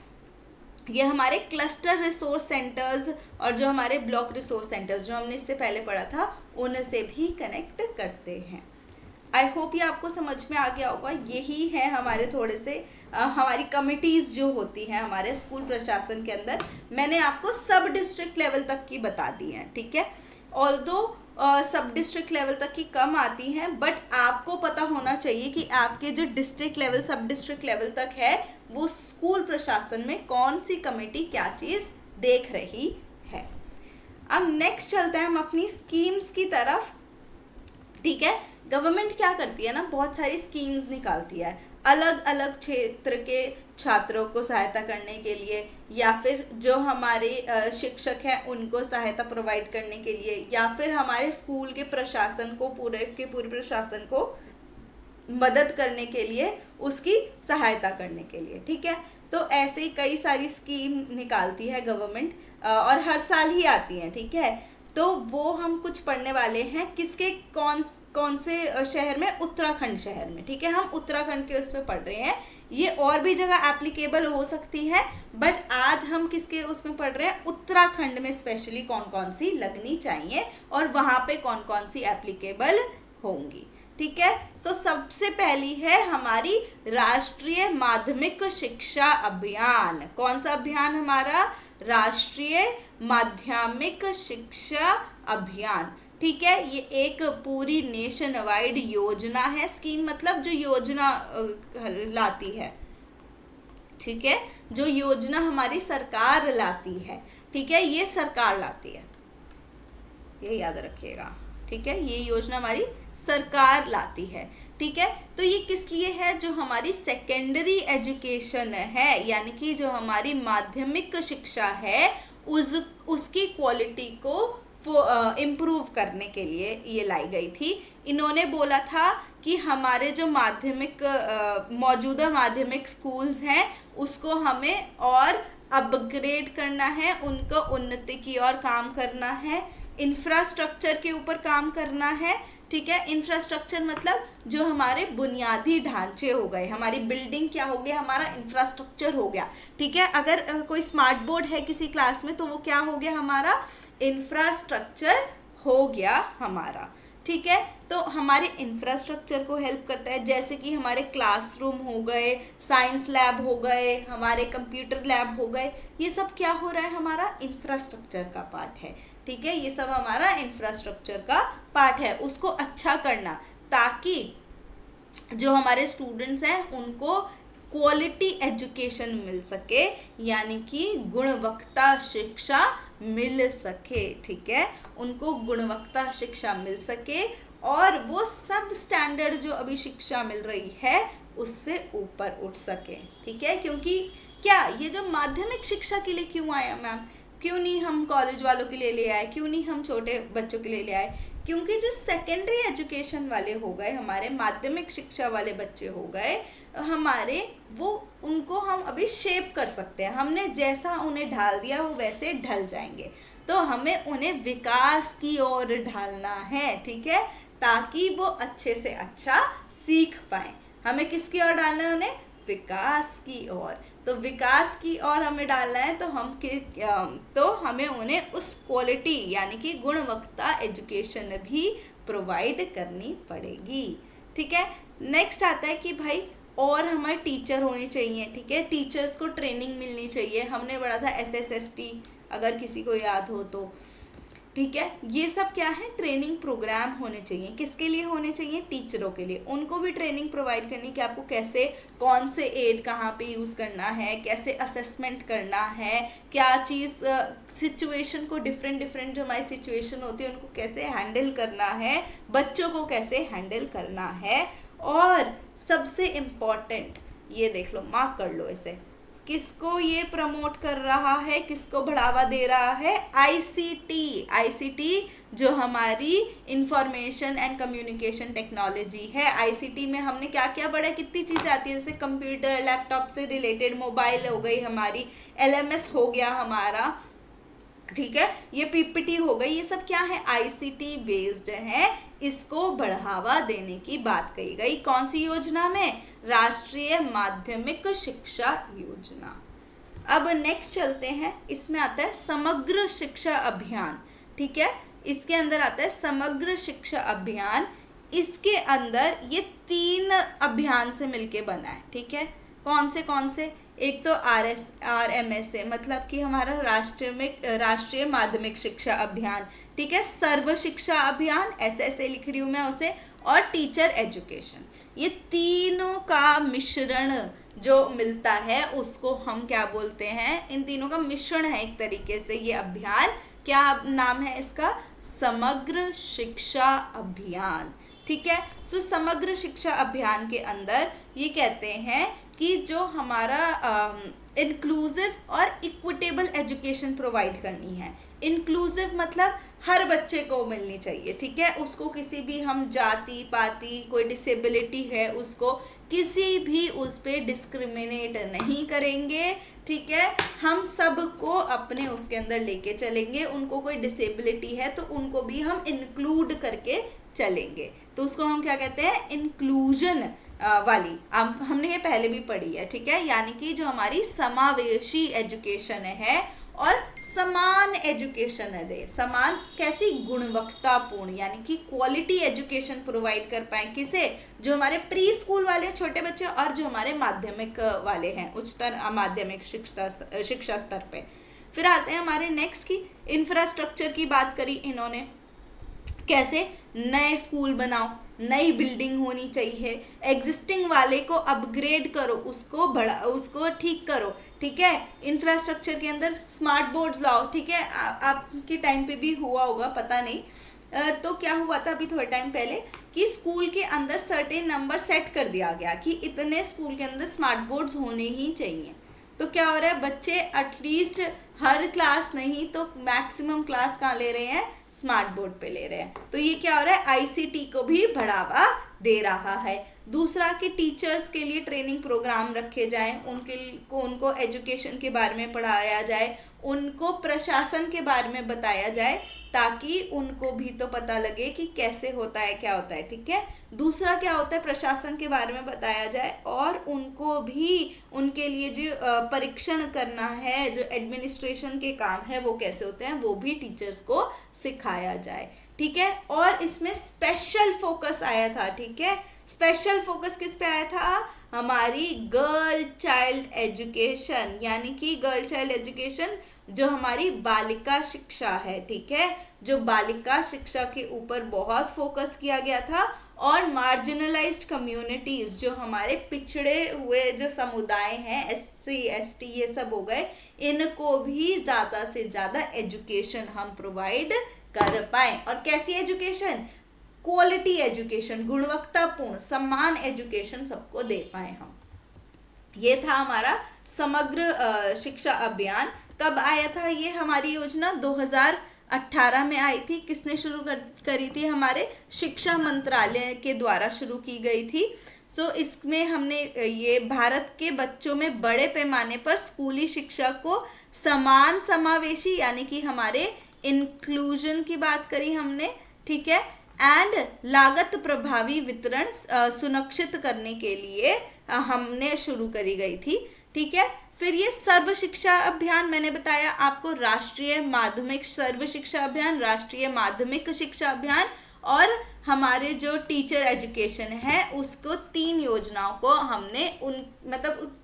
Speaker 1: ये हमारे क्लस्टर रिसोर्स सेंटर्स और जो हमारे ब्लॉक रिसोर्स सेंटर्स जो हमने इससे पहले पढ़ा था उनसे भी कनेक्ट करते हैं। आई होप ये आपको समझ में आ गया होगा। यही है हमारे थोड़े से हमारी कमिटीज़ जो होती हैं हमारे स्कूल प्रशासन के अंदर, मैंने आपको सब डिस्ट्रिक्ट लेवल तक की बता दी हैं। ठीक है, ऑल्दो सब डिस्ट्रिक्ट लेवल तक की कम आती हैं, बट आपको पता होना चाहिए कि आपके जो डिस्ट्रिक्ट लेवल सब डिस्ट्रिक्ट लेवल तक है वो स्कूल प्रशासन में कौन सी कमेटी क्या चीज़ देख रही है। अब नेक्स्ट चलते हैं हम अपनी स्कीम्स की तरफ। ठीक है, गवर्नमेंट क्या करती है ना, बहुत सारी स्कीम्स निकालती है अलग अलग क्षेत्र के छात्रों को सहायता करने के लिए, या फिर जो हमारे शिक्षक हैं उनको सहायता प्रोवाइड करने के लिए, या फिर हमारे स्कूल के प्रशासन को पूरे प्रशासन को मदद करने के लिए, उसकी सहायता करने के लिए। ठीक है, तो ऐसे ही कई सारी स्कीम निकालती है गवर्नमेंट और हर साल ही आती हैं। ठीक है, तो वो हम कुछ पढ़ने वाले हैं किसके कौन से शहर में, उत्तराखंड शहर में। ठीक है, हम उत्तराखंड के उसमें पढ़ रहे हैं, ये और भी जगह एप्लीकेबल हो सकती है, बट आज हम किसके उसमें पढ़ रहे हैं, उत्तराखंड में स्पेशली कौन कौन सी लगनी चाहिए और वहाँ पे कौन कौन सी एप्लीकेबल होंगी। ठीक है, सो सबसे पहली है हमारी राष्ट्रीय माध्यमिक शिक्षा अभियान। कौन सा अभियान हमारा, राष्ट्रीय माध्यमिक शिक्षा अभियान। ठीक है, ये एक पूरी नेशन वाइड योजना है, स्कीम मतलब जो योजना लाती है। ठीक है, जो योजना हमारी सरकार लाती है। ठीक है, ये सरकार लाती है, ये याद रखिएगा। ठीक है, ये योजना हमारी सरकार लाती है। ठीक है, तो ये किस लिए है, जो हमारी सेकेंडरी एजुकेशन है, यानी कि जो हमारी माध्यमिक शिक्षा है उसकी क्वालिटी को इम्प्रूव करने के लिए ये लाई गई थी। इन्होंने बोला था कि हमारे जो माध्यमिक मौजूदा माध्यमिक स्कूल्स हैं उसको हमें और अपग्रेड करना है, उनको उन्नति की ओर काम करना है, इंफ्रास्ट्रक्चर के ऊपर काम करना है। ठीक है, इंफ्रास्ट्रक्चर मतलब जो हमारे बुनियादी ढांचे हो गए, हमारी बिल्डिंग क्या हो गया, हमारा इंफ्रास्ट्रक्चर हो गया। ठीक है, अगर कोई स्मार्ट बोर्ड है किसी क्लास में तो वो क्या हो गया, हमारा इंफ्रास्ट्रक्चर हो गया हमारा। ठीक है, तो हमारे इंफ्रास्ट्रक्चर को हेल्प करता है, जैसे कि हमारे क्लासरूम हो गए, साइंस लैब हो गए, हमारे कंप्यूटर लैब हो गए, ये सब क्या हो रहा है, हमारा इंफ्रास्ट्रक्चर का पार्ट है। ठीक है, ये सब हमारा इंफ्रास्ट्रक्चर का पार्ट है, उसको अच्छा करना ताकि जो हमारे स्टूडेंट्स हैं उनको क्वालिटी एजुकेशन मिल सके, यानी कि गुणवत्ता शिक्षा मिल सके। ठीक है, उनको गुणवत्ता शिक्षा मिल सके और वो सब स्टैंडर्ड जो अभी शिक्षा मिल रही है उससे ऊपर उठ सके। ठीक है, क्योंकि क्या ये जो माध्यमिक शिक्षा के लिए क्यों आया मैम, क्यों नहीं हम कॉलेज वालों के लिए ले आए, क्यों नहीं हम छोटे बच्चों के लिए ले आए, क्योंकि जो सेकेंडरी एजुकेशन वाले हो गए, हमारे माध्यमिक शिक्षा वाले बच्चे हो गए हमारे, वो उनको हम अभी शेप कर सकते हैं, हमने जैसा उन्हें ढाल दिया वो वैसे ढल जाएंगे, तो हमें उन्हें विकास की ओर ढालना है। ठीक है, ताकि वो अच्छे से अच्छा सीख पाए। हमें किसकी ओर डालना है, उन्हें विकास की ओर। तो विकास की ओर हमें डालना है तो हमें उन्हें उस क्वालिटी यानी कि गुणवत्ता एजुकेशन भी प्रोवाइड करनी पड़ेगी। ठीक है, नेक्स्ट आता है कि भाई और हमारे टीचर होने चाहिए। ठीक है, टीचर्स को ट्रेनिंग मिलनी चाहिए। हमने पढ़ा था SSST, अगर किसी को याद हो तो ठीक है। ये सब क्या है, ट्रेनिंग प्रोग्राम होने चाहिए। किसके लिए होने चाहिए, टीचरों के लिए। उनको भी ट्रेनिंग प्रोवाइड करनी कि आपको कैसे, कौन से एड कहाँ पे यूज़ करना है, कैसे असेसमेंट करना है, क्या चीज़, सिचुएशन को, डिफरेंट डिफरेंट जो हमारी सिचुएशन होती है उनको कैसे हैंडल करना है, बच्चों को कैसे हैंडल करना है। और सबसे इम्पॉर्टेंट, ये देख लो, मार्क कर लो इसे, किसको ये प्रमोट कर रहा है, किसको बढ़ावा दे रहा है, आईसीटी। आईसीटी जो हमारी इंफॉर्मेशन एंड कम्युनिकेशन टेक्नोलॉजी है। आईसीटी में हमने क्या क्या पढ़ा है, कितनी चीज़ें आती है, जैसे कंप्यूटर, लैपटॉप से रिलेटेड, मोबाइल हो गई हमारी, एलएमएस हो गया हमारा, ठीक है, ये पीपीटी हो गई, ये सब क्या है, आईसीटी बेस्ड है। इसको बढ़ावा देने की बात कही गई कौन सी योजना में, राष्ट्रीय माध्यमिक शिक्षा योजना। अब नेक्स्ट चलते हैं, इसमें आता है समग्र शिक्षा अभियान, ठीक है, इसके अंदर आता है समग्र शिक्षा अभियान। इसके अंदर ये 3 अभियान से मिलके बना है, ठीक है। कौन से, एक तो RMSA मतलब कि हमारा राष्ट्रीय माध्यमिक शिक्षा अभियान, ठीक है, सर्व शिक्षा अभियान, ऐसे लिख रही हूँ मैं उसे, और टीचर एजुकेशन। ये तीनों का मिश्रण जो मिलता है उसको हम क्या बोलते हैं, इन तीनों का मिश्रण है एक तरीके से ये अभियान। क्या नाम है इसका, समग्र शिक्षा अभियान, ठीक है। सो समग्र शिक्षा अभियान के अंदर ये कहते हैं कि जो हमारा इंक्लूसिव और इक्विटेबल एजुकेशन प्रोवाइड करनी है। इंक्लूसिव मतलब हर बच्चे को मिलनी चाहिए, ठीक है, उसको किसी भी, हम जाति पाति, कोई डिसेबिलिटी है उसको किसी भी उस पर डिस्क्रिमिनेट नहीं करेंगे, ठीक है। हम सबको अपने उसके अंदर लेके चलेंगे, उनको कोई डिसेबिलिटी है तो उनको भी हम इंक्लूड करके चलेंगे, तो उसको हम क्या कहते हैं, इंक्लूजन वाली। हमने ये पहले भी पढ़ी है, ठीक है, यानी कि जो हमारी समावेशी एजुकेशन है और समान एजुकेशन है दे, समान कैसी, गुणवत्तापूर्ण, यानी कि क्वालिटी एजुकेशन प्रोवाइड कर पाए, किसे, जो हमारे प्री स्कूल वाले छोटे बच्चे और जो हमारे माध्यमिक वाले हैं, उच्चतर माध्यमिक शिक्षा स्तर पे। फिर आते हैं हमारे नेक्स्ट की, इंफ्रास्ट्रक्चर की बात करी इन्होंने, कैसे, नए स्कूल बनाओ, नई बिल्डिंग होनी चाहिए, एग्जिस्टिंग वाले को अपग्रेड करो, उसको ठीक करो, ठीक है। इंफ्रास्ट्रक्चर के अंदर स्मार्ट बोर्ड्स लाओ, ठीक है, आपके टाइम पे भी हुआ होगा, पता नहीं, तो क्या हुआ था अभी थोड़े टाइम पहले कि स्कूल के अंदर सर्टेन नंबर सेट कर दिया गया कि इतने स्कूल के अंदर स्मार्ट बोर्ड्स होने ही चाहिए। तो क्या हो रहा है, बच्चे एटलीस्ट हर क्लास नहीं तो मैक्सिमम क्लास कहाँ ले रहे हैं, स्मार्ट बोर्ड पे ले रहे हैं। तो ये क्या हो रहा है, आईसीटी को भी बढ़ावा दे रहा है। दूसरा कि टीचर्स के लिए ट्रेनिंग प्रोग्राम रखे जाएं, उनको एजुकेशन के बारे में पढ़ाया जाए, उनको प्रशासन के बारे में बताया जाए, ताकि उनको भी तो पता लगे कि कैसे होता है, क्या होता है, ठीक है। दूसरा क्या होता है, प्रशासन के बारे में बताया जाए और उनको भी उनके लिए जो परीक्षण करना है, जो एडमिनिस्ट्रेशन के काम है वो कैसे होते हैं, वो भी टीचर्स को सिखाया जाए, ठीक है। और इसमें स्पेशल फोकस आया था, ठीक है, स्पेशल फोकस किस पे आया था, हमारी गर्ल चाइल्ड एजुकेशन, यानी कि गर्ल चाइल्ड एजुकेशन जो हमारी बालिका शिक्षा है, ठीक है, जो बालिका शिक्षा के ऊपर बहुत फोकस किया गया था। और मार्जिनलाइज्ड कम्युनिटीज, जो हमारे पिछड़े हुए जो समुदाय हैं, SC ST ये सब हो गए, इनको भी ज़्यादा से ज़्यादा एजुकेशन हम प्रोवाइड कर पाएँ। और कैसी एजुकेशन, क्वालिटी एजुकेशन, गुणवत्तापूर्ण समान एजुकेशन सबको दे पाए हम। ये था हमारा समग्र शिक्षा अभियान। कब आया था ये हमारी योजना, 2018 में आई थी। किसने शुरू करी थी, हमारे शिक्षा मंत्रालय के द्वारा शुरू की गई थी। सो इसमें हमने ये भारत के बच्चों में बड़े पैमाने पर स्कूली शिक्षा को समान समावेशी, यानी कि हमारे इंक्लूजन की बात करी हमने, ठीक है, एंड लागत प्रभावी वितरण सुनिश्चित करने के लिए हमने शुरू करी गई थी, ठीक है। फिर ये सर्व शिक्षा अभियान मैंने बताया आपको, राष्ट्रीय माध्यमिक सर्व शिक्षा अभियान, राष्ट्रीय माध्यमिक शिक्षा अभियान, और हमारे जो टीचर एजुकेशन है उसको 3 योजनाओं को हमने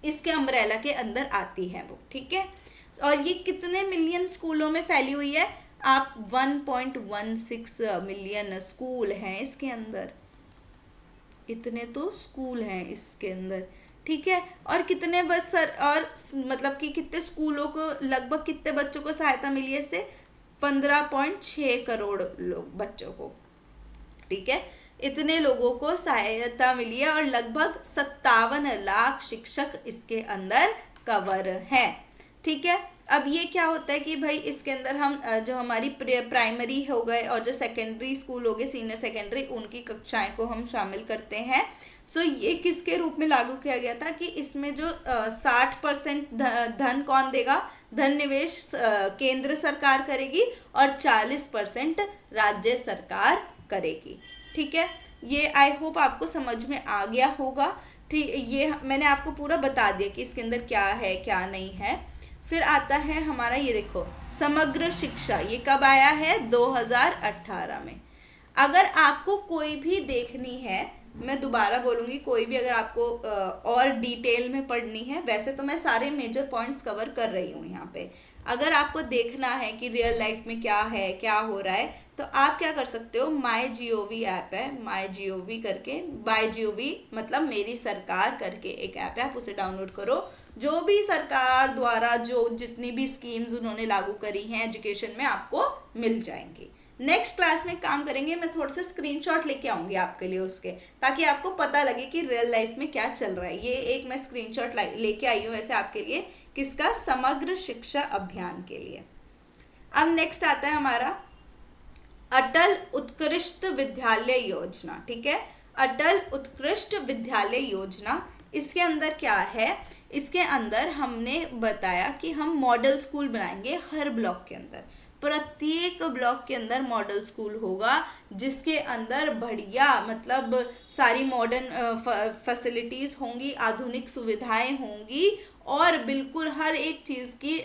Speaker 1: इसके अम्ब्रेला के अंदर आती है वो, ठीक है। और ये कितने मिलियन स्कूलों में फैली हुई है, आप 1.16 मिलियन स्कूल हैं इसके अंदर, इतने तो स्कूल हैं इसके अंदर, ठीक है। और कितने बस सर, और मतलब कि कितने स्कूलों को, लगभग कितने बच्चों को सहायता मिली है इससे, 15.6 करोड़ लोग बच्चों को, ठीक है। इतने लोगों को सहायता मिली है और लगभग 57 लाख शिक्षक इसके अंदर कवर है, ठीक है। अब ये क्या होता है कि भाई इसके अंदर हम जो हमारी प्राइमरी हो गए और जो सेकेंडरी स्कूल हो गए, सीनियर सेकेंडरी, उनकी कक्षाएं को हम शामिल करते हैं। सो ये किसके रूप में लागू किया गया था कि इसमें जो 60% धन कौन देगा, धन निवेश केंद्र सरकार करेगी और 40% राज्य सरकार करेगी, ठीक है। ये आई होप आपको समझ में आ गया होगा, ठीक। ये मैंने आपको पूरा बता दिया कि इसके अंदर क्या है क्या नहीं है। फिर आता है हमारा, ये देखो, समग्र शिक्षा, ये कब आया है, 2018 में। अगर आपको कोई भी देखनी है, मैं दोबारा बोलूँगी, कोई भी अगर आपको और डिटेल में पढ़नी है, वैसे तो मैं सारे मेजर पॉइंट्स कवर कर रही हूँ यहाँ पे। अगर आपको देखना है कि रियल लाइफ में क्या है, क्या हो रहा है, तो आप क्या कर सकते हो, MyGov ऐप है, MyGov करके, MyGov मतलब मेरी सरकार करके एक ऐप है, आप उसे डाउनलोड करो। जो भी सरकार द्वारा जो जितनी भी स्कीम्स उन्होंने लागू करी हैं एजुकेशन में, आपको मिल जाएंगी। नेक्स्ट क्लास में काम करेंगे, मैं थोड़ा सा स्क्रीनशॉट लेके आऊंगी आपके लिए उसके, ताकि आपको पता लगे कि रियल लाइफ में क्या चल रहा है। ये एक मैं स्क्रीनशॉट लेके आई हूँ वैसे आपके लिए, किसका, समग्र शिक्षा अभियान के लिए। अब नेक्स्ट आता है हमारा अटल उत्कृष्ट विद्यालय योजना, ठीक है। अटल उत्कृष्ट विद्यालय योजना, इसके अंदर क्या है, इसके अंदर हमने बताया कि हम मॉडल स्कूल बनाएंगे हर ब्लॉक के अंदर। प्रत्येक ब्लॉक के अंदर मॉडल स्कूल होगा, जिसके अंदर बढ़िया मतलब सारी मॉडर्न फैसिलिटीज़ होंगी, आधुनिक सुविधाएं होंगी और बिल्कुल हर एक चीज़ की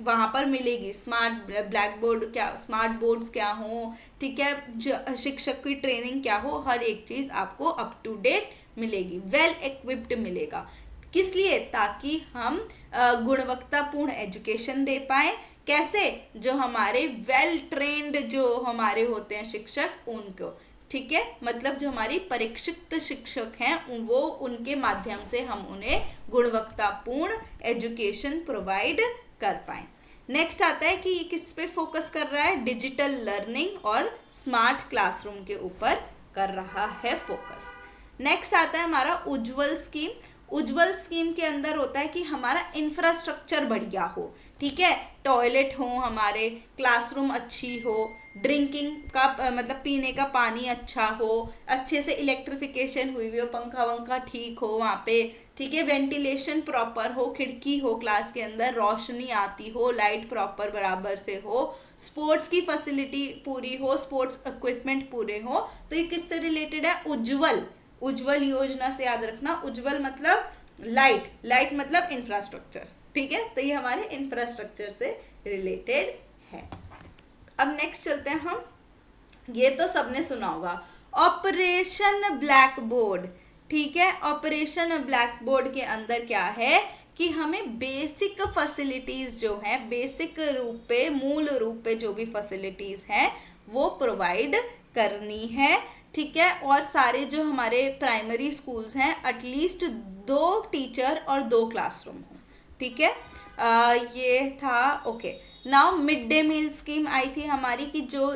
Speaker 1: वहाँ पर मिलेगी। स्मार्ट ब्लैक बोर्ड क्या, स्मार्ट बोर्ड्स क्या हो, ठीक है, शिक्षक की ट्रेनिंग क्या हो, हर एक चीज़ आपको अप टू डेट मिलेगी, वेल इक्विप्ड मिलेगा। किस लिए, ताकि हम गुणवत्तापूर्ण एजुकेशन दे पाएँ। कैसे, जो हमारे वेल ट्रेंड जो हमारे होते हैं शिक्षक, उनको, ठीक है, मतलब जो हमारी परीक्षित शिक्षक हैं, वो उनके माध्यम से हम उन्हें गुणवत्तापूर्ण एजुकेशन प्रोवाइड कर पाएँ। नेक्स्ट आता है कि ये किस पे फोकस कर रहा है, डिजिटल लर्निंग और स्मार्ट क्लासरूम के ऊपर कर रहा है फोकस। नेक्स्ट आता है हमारा उज्ज्वल स्कीम। उज्ज्वल स्कीम के अंदर होता है कि हमारा इंफ्रास्ट्रक्चर बढ़िया हो, ठीक है, टॉयलेट हो, हमारे क्लासरूम अच्छी हो, ड्रिंकिंग का मतलब पीने का पानी अच्छा हो, अच्छे से इलेक्ट्रिफिकेशन हुई हुई हो, पंखा वंखा ठीक हो वहाँ पे, ठीक है, वेंटिलेशन प्रॉपर हो, खिड़की हो क्लास के अंदर, रोशनी आती हो, लाइट प्रॉपर बराबर से हो, स्पोर्ट्स की फैसिलिटी पूरी हो, स्पोर्ट्स इक्विपमेंट पूरे हो। तो ये किससे रिलेटेड है, उज्ज्वल, उज्ज्वल योजना से याद रखना। उज्ज्वल मतलब लाइट, लाइट मतलब इंफ्रास्ट्रक्चर, ठीक है। तो ये हमारे इंफ्रास्ट्रक्चर से रिलेटेड है। अब नेक्स्ट चलते हैं हम, ये तो सबने सुना होगा, ऑपरेशन ब्लैक बोर्ड, ठीक है। ऑपरेशन ब्लैक बोर्ड के अंदर क्या है कि हमें बेसिक फैसिलिटीज जो हैं, बेसिक रूप पे, मूल रूप पे जो भी फैसिलिटीज हैं वो प्रोवाइड करनी है, ठीक है। और सारे जो हमारे प्राइमरी स्कूल्स हैं, एटलीस्ट 2 टीचर और 2 क्लासरूम हो, ठीक है। ये था, okay. Now mid day meal scheme आई थी हमारी, कि जो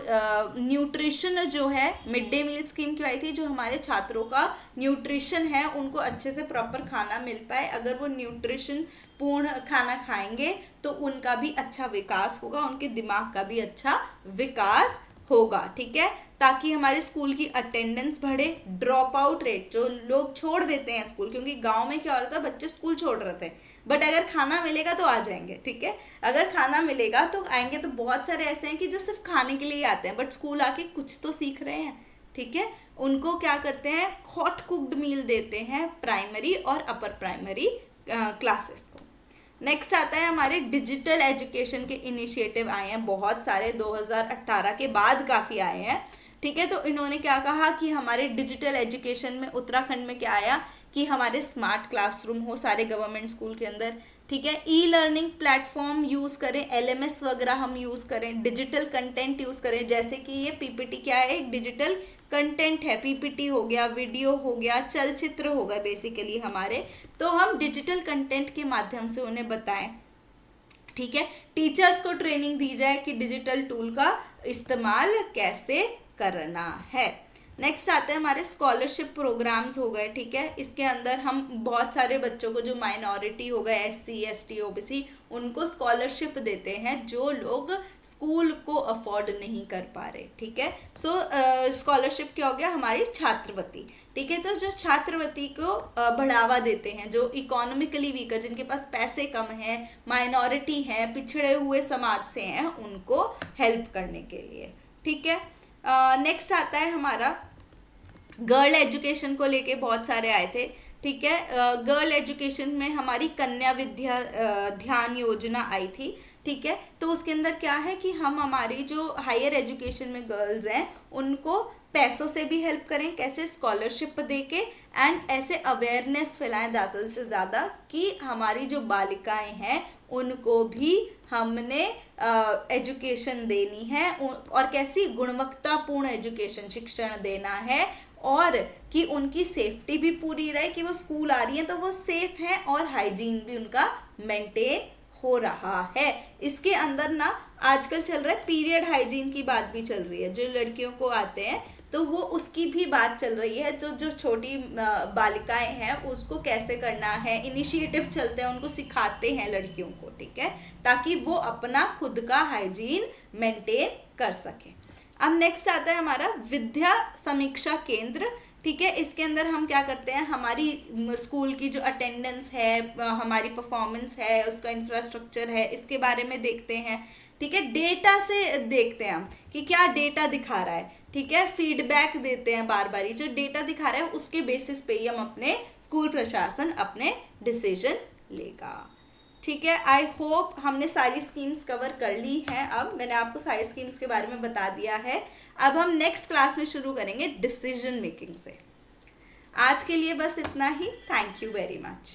Speaker 1: न्यूट्रिशन जो है, मिड डे मील स्कीम क्यों आई थी, जो हमारे छात्रों का न्यूट्रिशन है उनको अच्छे से प्रॉपर खाना मिल पाए। अगर वो न्यूट्रिशन पूर्ण खाना खाएंगे तो उनका भी अच्छा विकास होगा, उनके दिमाग का भी अच्छा विकास होगा, ठीक है, ताकि हमारे स्कूल की अटेंडेंस बढ़े, ड्रॉप आउट रेट, जो लोग छोड़ देते हैं स्कूल, क्योंकि गांव में क्या हो रहा था, बच्चे स्कूल छोड़ रहे थे, बट अगर खाना मिलेगा तो आ जाएंगे, ठीक है। अगर खाना मिलेगा तो आएंगे। तो बहुत सारे ऐसे हैं कि जो सिर्फ खाने के लिए आते हैं, बट स्कूल आके कुछ तो सीख रहे हैं, ठीक है। उनको क्या करते हैं, हॉट कुक्ड मील देते हैं प्राइमरी और अपर प्राइमरी क्लासेस को। नेक्स्ट आता है हमारे डिजिटल एजुकेशन के इनिशिएटिव आए हैं बहुत सारे, 2018 के बाद काफ़ी आए हैं। ठीक है। तो इन्होंने क्या कहा कि हमारे डिजिटल एजुकेशन में उत्तराखंड में क्या आया कि हमारे स्मार्ट क्लासरूम हो सारे गवर्नमेंट स्कूल के अंदर, ठीक है। ई लर्निंग प्लेटफॉर्म यूज़ करें, एलएमएस वगैरह हम यूज़ करें, डिजिटल कंटेंट यूज़ करें, जैसे कि ये पीपीटी क्या है, एक डिजिटल कंटेंट है, पीपीटी हो गया, वीडियो हो गया, चलचित्र हो गया बेसिकली हमारे, तो हम डिजिटल कंटेंट के माध्यम से उन्हें बताएं, ठीक है। टीचर्स को ट्रेनिंग दी जाए कि डिजिटल टूल का इस्तेमाल कैसे करना है। नेक्स्ट आते हैं हमारे स्कॉलरशिप प्रोग्राम्स हो गए, ठीक है। इसके अंदर हम बहुत सारे बच्चों को जो माइनॉरिटी हो गए, एससी एसटी ओबीसी, उनको स्कॉलरशिप देते हैं जो लोग स्कूल को अफोर्ड नहीं कर पा रहे, ठीक है। सो स्कॉलरशिप क्या हो गया, हमारी छात्रवृत्ति, ठीक है। तो जो छात्रवृत्ति को बढ़ावा देते हैं, जो इकोनॉमिकली वीकर, जिनके पास पैसे कम हैं, माइनॉरिटी हैं, पिछड़े हुए समाज से हैं, उनको हेल्प करने के लिए, ठीक है। नेक्स्ट आता है हमारा गर्ल एजुकेशन को लेके बहुत सारे आए थे, ठीक है। गर्ल एजुकेशन में हमारी कन्या विद्या ध्यान योजना आई थी, ठीक है। तो उसके अंदर क्या है कि हम हमारी जो हायर एजुकेशन में गर्ल्स हैं उनको पैसों से भी हेल्प करें, कैसे, स्कॉलरशिप दे के, एंड ऐसे अवेयरनेस फैलाएं ज़्यादा से ज़्यादा कि हमारी जो बालिकाएं हैं उनको भी हमने एजुकेशन देनी है, और कैसी गुणवत्तापूर्ण एजुकेशन शिक्षण देना है, और कि उनकी सेफ्टी भी पूरी रहे, कि वो स्कूल आ रही हैं तो वो सेफ हैं और हाइजीन भी उनका मेंटेन हो रहा है। इसके अंदर ना आजकल चल रहा है पीरियड हाइजीन की बात भी चल रही है, जो लड़कियों को आते हैं तो वो उसकी भी बात चल रही है, जो जो छोटी बालिकाएं हैं उसको कैसे करना है, इनिशिएटिव चलते हैं, उनको सिखाते हैं लड़कियों को, ठीक है, ताकि वो अपना खुद का हाइजीन मेंटेन कर सके। अब नेक्स्ट आता है हमारा विद्या समीक्षा केंद्र, ठीक है। इसके अंदर हम क्या करते हैं, हमारी स्कूल की जो अटेंडेंस है, हमारी परफॉर्मेंस है, उसका इंफ्रास्ट्रक्चर है, इसके बारे में देखते हैं, ठीक है। डेटा से देखते हैं हम कि क्या डेटा दिखा रहा है, ठीक है। फीडबैक देते हैं बार बार, जो डेटा दिखा रहा है उसके बेसिस पे ही हम अपने स्कूल प्रशासन अपने डिसीजन लेगा, ठीक है। आई होप हमने सारी स्कीम्स कवर कर ली हैं। अब मैंने आपको सारी स्कीम्स के बारे में बता दिया है। अब हम नेक्स्ट क्लास में शुरू करेंगे डिसीजन मेकिंग से। आज के लिए बस इतना ही। Thank you very much.